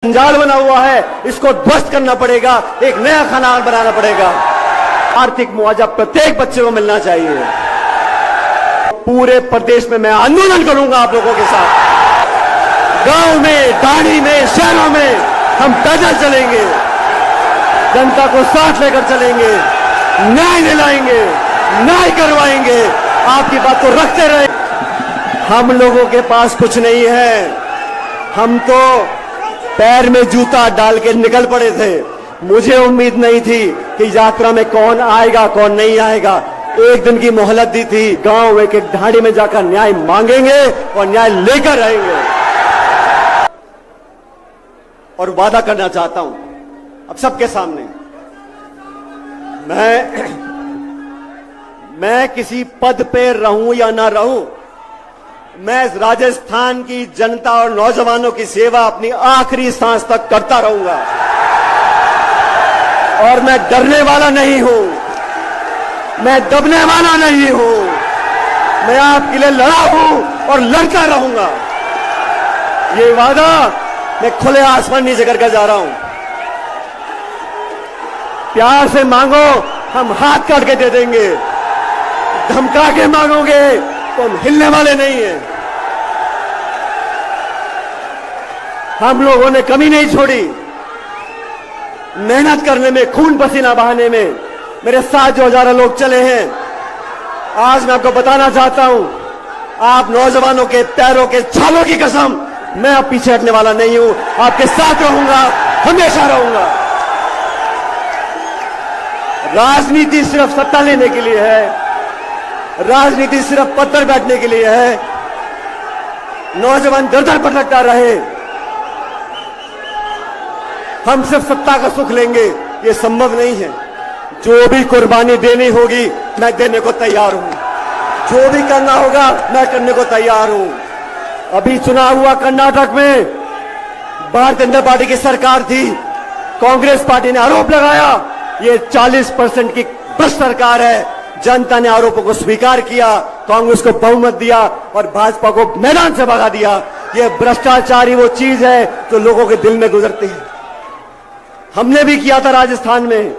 जंजाल बना हुआ है, इसको ध्वस्त करना पड़ेगा, एक नया खाना बनाना पड़ेगा। आर्थिक मुआवजा प्रत्येक बच्चे को मिलना चाहिए। पूरे प्रदेश में मैं आंदोलन करूंगा आप लोगों के साथ। गांव में, दाढ़ी में, शहरों में हम पैदल चलेंगे, जनता को साथ लेकर चलेंगे, न्याय दिलाएंगे, न्याय करवाएंगे। आपकी बात को रखते रहे। हम लोगों के पास कुछ नहीं है, हम तो पैर में जूता डाल के निकल पड़े थे। मुझे उम्मीद नहीं थी कि यात्रा में कौन आएगा कौन नहीं आएगा। एक दिन की मोहलत दी थी। गांव एक एक ढाड़ी में जाकर न्याय मांगेंगे और न्याय लेकर आएंगे। और वादा करना चाहता हूं अब सबके सामने, मैं किसी पद पे रहूं या ना रहूं, मैं राजस्थान की जनता और नौजवानों की सेवा अपनी आखिरी सांस तक करता रहूंगा। और मैं डरने वाला नहीं हूं, मैं दबने वाला नहीं हूं। मैं आपके लिए लड़ा हूं और लड़ता रहूंगा। ये वादा मैं खुले आसमान नीचे करके जा रहा हूं। प्यार से मांगो, हम हाथ काट के दे देंगे। धमका के मांगोगे तो हम हिलने वाले नहीं हैं। हम लोगों ने कमी नहीं छोड़ी मेहनत करने में, खून पसीना बहाने में। मेरे साथ जो हजारों लोग चले हैं, आज मैं आपको बताना चाहता हूं, आप नौजवानों के पैरों के छालों की कसम, मैं अब पीछे हटने वाला नहीं हूं। आपके साथ रहूंगा, हमेशा रहूंगा। राजनीति सिर्फ सत्ता लेने के लिए है, राजनीति सिर्फ पद पर बैठने के लिए है। नौजवान दर दर भटकता रहे, हम सिर्फ सत्ता का सुख लेंगे, ये संभव नहीं है। जो भी कुर्बानी देनी होगी मैं देने को तैयार हूं, जो भी करना होगा मैं करने को तैयार हूं। अभी चुनाव हुआ कर्नाटक में, भारतीय जनता पार्टी की सरकार थी। कांग्रेस पार्टी ने आरोप लगाया ये 40% की भ्रष्ट सरकार है। जनता ने आरोपों को स्वीकार किया, कांग्रेस को बहुमत दिया और भाजपा को मैदान से भगा दिया। ये भ्रष्टाचारी वो चीज है जो लोगों के दिल में गुजरती है। हमने भी किया था राजस्थान में,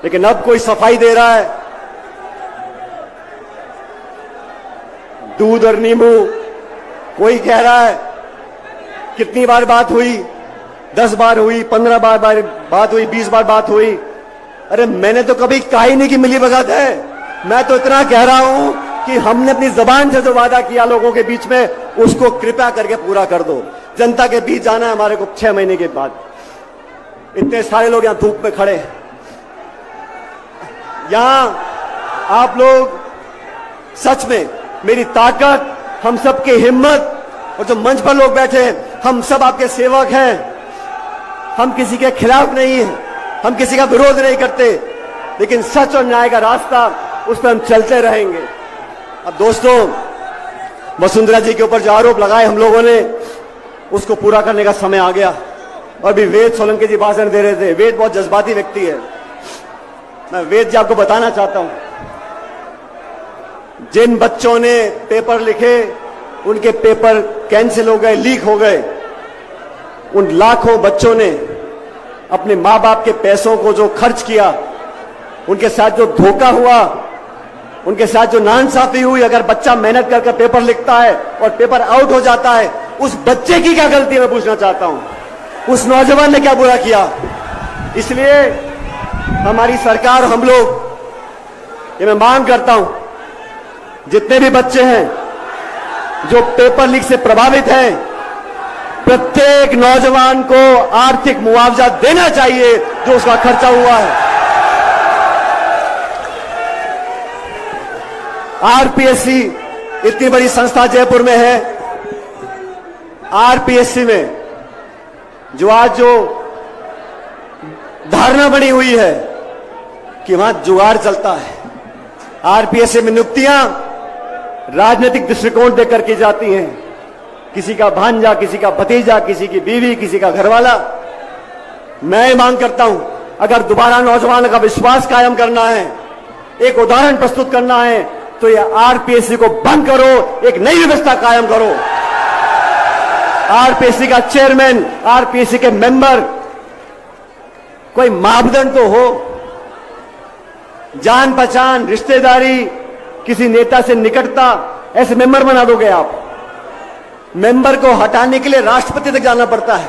लेकिन अब कोई सफाई दे रहा है। दूध और नींबू, कोई कह रहा है कितनी बार बात हुई, 10 बार हुई, 15 बार बात हुई, 20 बार बात हुई। अरे मैंने तो कभी कहा ही नहीं कि मिली भगत है। मैं तो इतना कह रहा हूं कि हमने अपनी जबान से जो वादा किया लोगों के बीच में, उसको कृपया करके पूरा कर दो। जनता के बीच जाना है हमारे को 6 महीने के बाद। इतने सारे लोग यहां धूप में खड़े, यहां आप लोग सच में मेरी ताकत, हम सबकी हिम्मत, और जो मंच पर लोग बैठे हैं हम सब आपके सेवक हैं। हम किसी के खिलाफ नहीं हैं, हम किसी का विरोध नहीं करते, लेकिन सच और न्याय का रास्ता, उस पर हम चलते रहेंगे। अब दोस्तों, वसुंधरा जी के ऊपर जो आरोप लगाए हम लोगों ने, उसको पूरा करने का समय आ गया। और भी वेद सोलंकी जी भाषण दे रहे थे। वेद बहुत जज्बाती व्यक्ति है। मैं वेद जी आपको बताना चाहता हूं, जिन बच्चों ने पेपर लिखे उनके पेपर कैंसिल हो गए, लीक हो गए। उन लाखों बच्चों ने अपने मां बाप के पैसों को जो खर्च किया, उनके साथ जो धोखा हुआ, उनके साथ जो नाइंसाफी हुई। अगर बच्चा मेहनत करके पेपर लिखता है और पेपर आउट हो जाता है, उस बच्चे की क्या गलती है मैं पूछना चाहता हूं। उस नौजवान ने क्या बुरा किया। इसलिए हमारी सरकार, हम लोग, ये मैं मांग करता हूं, जितने भी बच्चे हैं जो पेपर लीक से प्रभावित हैं, प्रत्येक नौजवान को आर्थिक मुआवजा देना चाहिए जो उसका खर्चा हुआ है। आरपीएससी इतनी बड़ी संस्था जयपुर में है। आरपीएससी में जो आज जो धारणा बनी हुई है कि वहां जुगाड़ चलता है। आरपीएससी में नियुक्तियां राजनीतिक दृष्टिकोण देखकर की जाती हैं। किसी का भांजा, किसी का भतीजा, किसी की बीवी, किसी का घरवाला। मैं मांग करता हूं, अगर दोबारा नौजवानों का विश्वास कायम करना है, एक उदाहरण प्रस्तुत करना है, तो यह आरपीएससी को बंद करो, एक नई व्यवस्था कायम करो। आरपीएससी का चेयरमैन, आरपीएससी के मेंबर, कोई मापदंड तो हो। जान पहचान, रिश्तेदारी, किसी नेता से निकटता, ऐसे मेंबर बना दोगे आप। मेंबर को हटाने के लिए राष्ट्रपति तक जाना पड़ता है,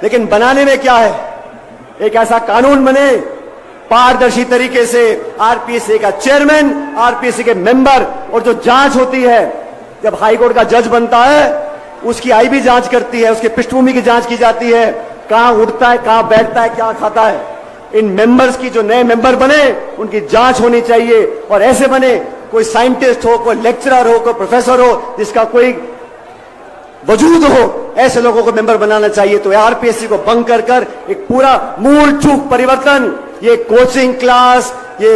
लेकिन बनाने में क्या है, एक ऐसा कानून बने पारदर्शी तरीके से, आरपीएससी का चेयरमैन, आरपीएससी के मेंबर, और जो जांच होती है, जब हाईकोर्ट का जज बनता है उसकी आईबी जांच करती है, उसकी पृष्ठभूमि की जांच की जाती है, कहां उठता है, कहां बैठता है, क्या खाता है। इन मेंबर्स की, जो नए मेंबर बने, उनकी जांच होनी चाहिए, और ऐसे बने कोई साइंटिस्ट हो, कोई लेक्चरर हो, कोई प्रोफेसर हो, जिसका कोई वजूद हो, ऐसे लोगों को मेंबर बनाना चाहिए। तो आरपीएससी को भंग कर एक पूरा मूल चूक परिवर्तन, ये कोचिंग क्लास, ये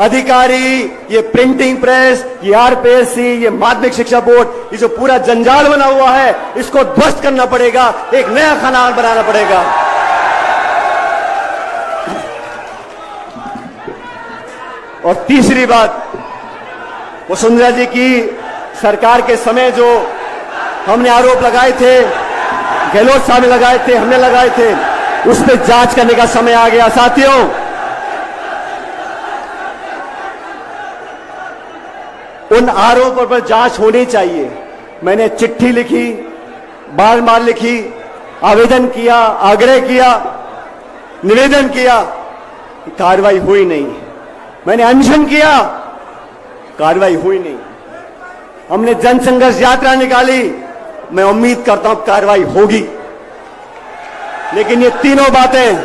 अधिकारी, ये प्रिंटिंग प्रेस, ये आरपीएससी, ये माध्यमिक शिक्षा बोर्ड, ये जो पूरा जंजाल बना हुआ है, इसको ध्वस्त करना पड़ेगा, एक नया खानान बनाना पड़ेगा। और तीसरी बात, वसुंधरा जी की सरकार के समय जो हमने आरोप लगाए थे, गहलोत साहब ने लगाए थे, हमने लगाए थे, उस पर जांच करने का समय आ गया। साथियों, उन आरोपों पर जांच होनी चाहिए। मैंने चिट्ठी लिखी, बार बार लिखी, आवेदन किया, आग्रह किया, निवेदन किया, कार्रवाई हुई नहीं। मैंने अनशन किया, कार्रवाई हुई नहीं। हमने जनसंघर्ष यात्रा निकाली, मैं उम्मीद करता हूं कार्रवाई होगी। लेकिन ये तीनों बातें,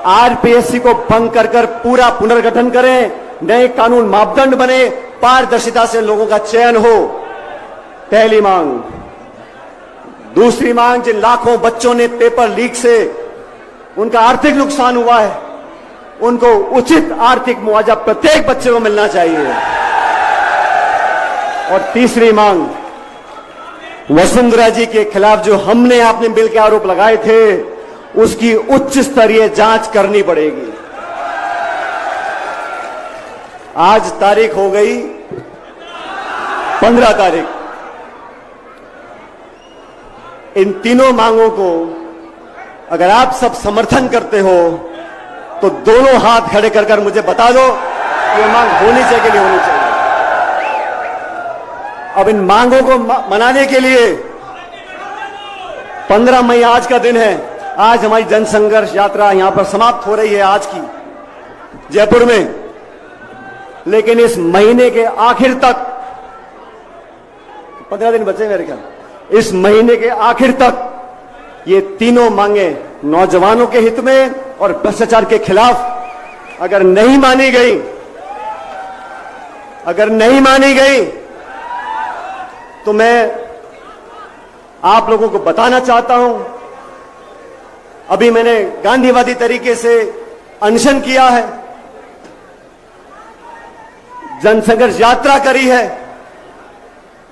आरपीएससी को भंग कर पूरा पुनर्गठन करें, नए कानून मापदंड बने, पारदर्शिता से लोगों का चयन हो, पहली मांग। दूसरी मांग, जिन लाखों बच्चों ने पेपर लीक से उनका आर्थिक नुकसान हुआ है, उनको उचित आर्थिक मुआवजा प्रत्येक बच्चे को मिलना चाहिए। और तीसरी मांग, वसुंधरा जी के खिलाफ जो हमने आपने बिल के आरोप लगाए थे, उसकी उच्च स्तरीय जांच करनी पड़ेगी। आज तारीख हो गई 15 तारीख। इन तीनों मांगों को अगर आप सब समर्थन करते हो तो दोनों हाथ खड़े कर मुझे बता दो कि ये मांग होनी चाहिए कि नहीं होनी चाहिए। अब इन मांगों को मनाने के लिए 15 मई आज का दिन है। आज हमारी जनसंघर्ष यात्रा यहां पर समाप्त हो रही है, आज की जयपुर में। लेकिन इस महीने के आखिर तक, 15 दिन बचे मेरे ख्याल, इस महीने के आखिर तक ये तीनों मांगे नौजवानों के हित में और भ्रष्टाचार के खिलाफ अगर नहीं मानी गई, तो मैं आप लोगों को बताना चाहता हूं, अभी मैंने गांधीवादी तरीके से अनशन किया है, जनसंघर्ष यात्रा करी है।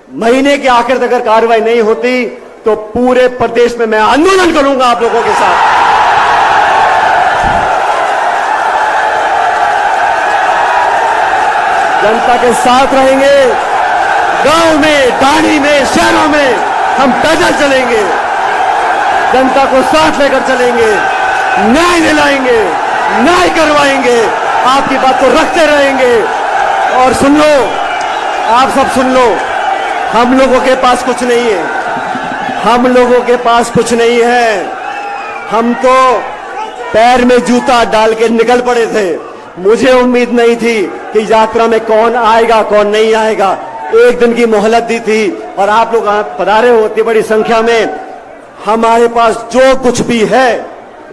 महीने के आखिर तक अगर कार्रवाई नहीं होती तो पूरे प्रदेश में मैं आंदोलन करूंगा आप लोगों के साथ। जनता के साथ रहेंगे, गांव में, ढाणी में, शहरों में हम पैदल चलेंगे, जनता को साथ लेकर चलेंगे, न्याय दिलाएंगे, न्याय करवाएंगे, आपकी बात को रखते रहेंगे। और सुन लो, आप सब सुन लो, हम लोगों के पास कुछ नहीं है, हम लोगों के पास कुछ नहीं है। हम तो पैर में जूता डाल के निकल पड़े थे। मुझे उम्मीद नहीं थी कि यात्रा में कौन आएगा कौन नहीं आएगा। एक दिन की मोहलत दी थी और आप लोग पधारे होती बड़ी संख्या में। हमारे पास जो कुछ भी है,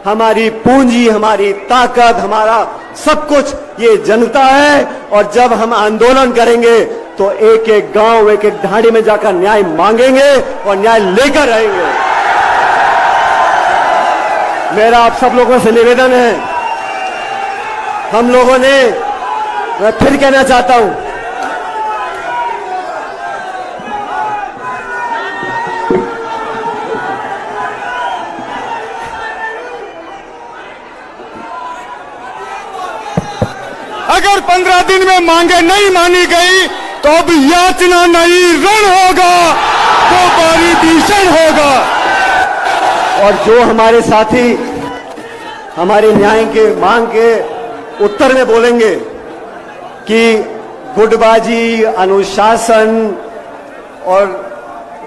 हमारी पूंजी, हमारी ताकत, हमारा सब कुछ ये जनता है। और जब हम आंदोलन करेंगे तो एक एक गांव, एक एक ढाणी में जाकर न्याय मांगेंगे और न्याय लेकर आएंगे। मेरा आप सब लोगों से निवेदन है, हम लोगों ने, मैं फिर कहना चाहता हूं, अगर 15 दिन में मांगे नहीं मानी गई तो अब याचना नहीं, रण होगा। तो भारी भीषण होगा। और जो हमारे साथी हमारे न्याय के मांग के उत्तर में बोलेंगे कि गुटबाजी, अनुशासन और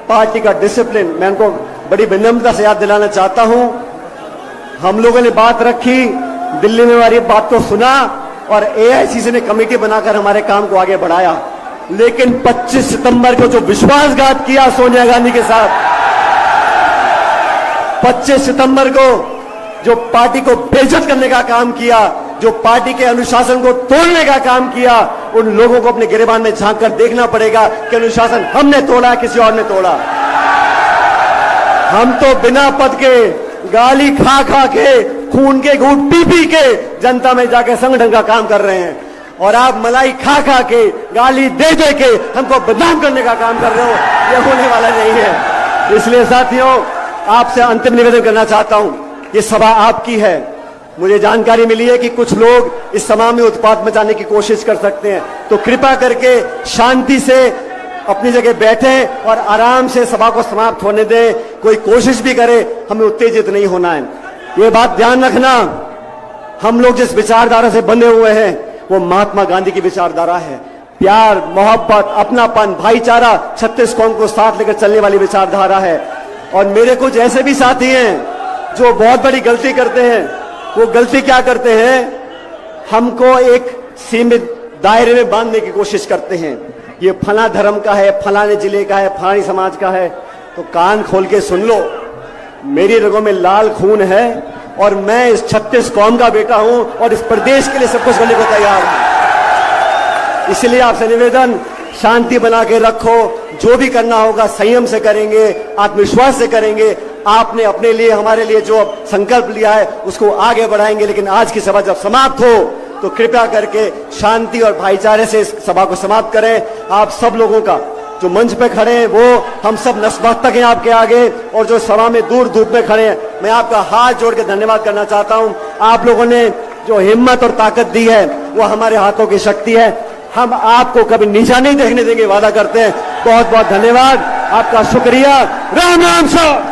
पार्टी का डिसिप्लिन, मैं उनको बड़ी विनम्रता से याद दिलाना चाहता हूं। हम लोगों ने बात रखी, दिल्ली में हमारी बात को सुना और एआईसीसी ने कमेटी बनाकर हमारे काम को आगे बढ़ाया। लेकिन 25 सितंबर को जो विश्वासघात किया सोनिया गांधी के साथ, 25 सितंबर को जो पार्टी को बेइज्जत करने का काम किया, जो पार्टी के अनुशासन को तोड़ने का काम किया, उन लोगों को अपने गिरेबान में झांक कर देखना पड़ेगा कि अनुशासन हमने तोड़ा, किसी और ने तोड़ा। हम तो बिना पद के, गाली खा खा के, खून के घूंट पी पी के जनता में जाके संगठन का काम कर रहे हैं, और आप मलाई खा खा के, गाली दे दे के हमको बदनाम करने का काम कर रहे हो। यह होने वाला नहीं है। इसलिए साथियों, आपसे अंतिम निवेदन करना चाहता हूं, ये सभा आपकी है। मुझे जानकारी मिली है कि कुछ लोग इस सभा में उत्पात मचाने की कोशिश कर सकते हैं, तो कृपया करके शांति से अपनी जगह बैठे और आराम से सभा को समाप्त होने दें। कोई कोशिश भी करे, हमें उत्तेजित नहीं होना है। ये बात ध्यान रखना, हम लोग जिस विचारधारा से बने हुए हैं वो महात्मा गांधी की विचारधारा है। प्यार, मोहब्बत, अपनापन, भाईचारा, 36 कौम को साथ लेकर चलने वाली विचारधारा है। और मेरे कुछ ऐसे भी साथी हैं जो बहुत बड़ी गलती करते हैं। वो गलती क्या करते हैं, हमको एक सीमित दायरे में बांधने की कोशिश करते हैं। ये फला धर्म का है, फलाने जिले का है, फलानी समाज का है। तो कान खोल के सुन लो, मेरी रगों में लाल खून है और मैं इस 36 कौम का बेटा हूं और इस प्रदेश के लिए सब कुछ करने को तैयार हूं। इसलिए आपसे निवेदन, शांति बना के रखो। जो भी करना होगा संयम से करेंगे, आत्मविश्वास से करेंगे। आपने अपने लिए, हमारे लिए जो संकल्प लिया है उसको आगे बढ़ाएंगे। लेकिन आज की सभा जब समाप्त हो तो कृपया करके शांति और भाईचारे से इस सभा को समाप्त करें। आप सब लोगों का जो मंच पे खड़े हैं, वो हम सब नतमस्तक हैं आपके आगे, और जो सभा में दूर धूप में खड़े हैं, मैं आपका हाथ जोड़ के धन्यवाद करना चाहता हूं। आप लोगों ने जो हिम्मत और ताकत दी है वो हमारे हाथों की शक्ति है। हम आपको कभी नीचा नहीं देखने देंगे, वादा करते हैं। बहुत बहुत धन्यवाद, आपका शुक्रिया। राम राम साहब।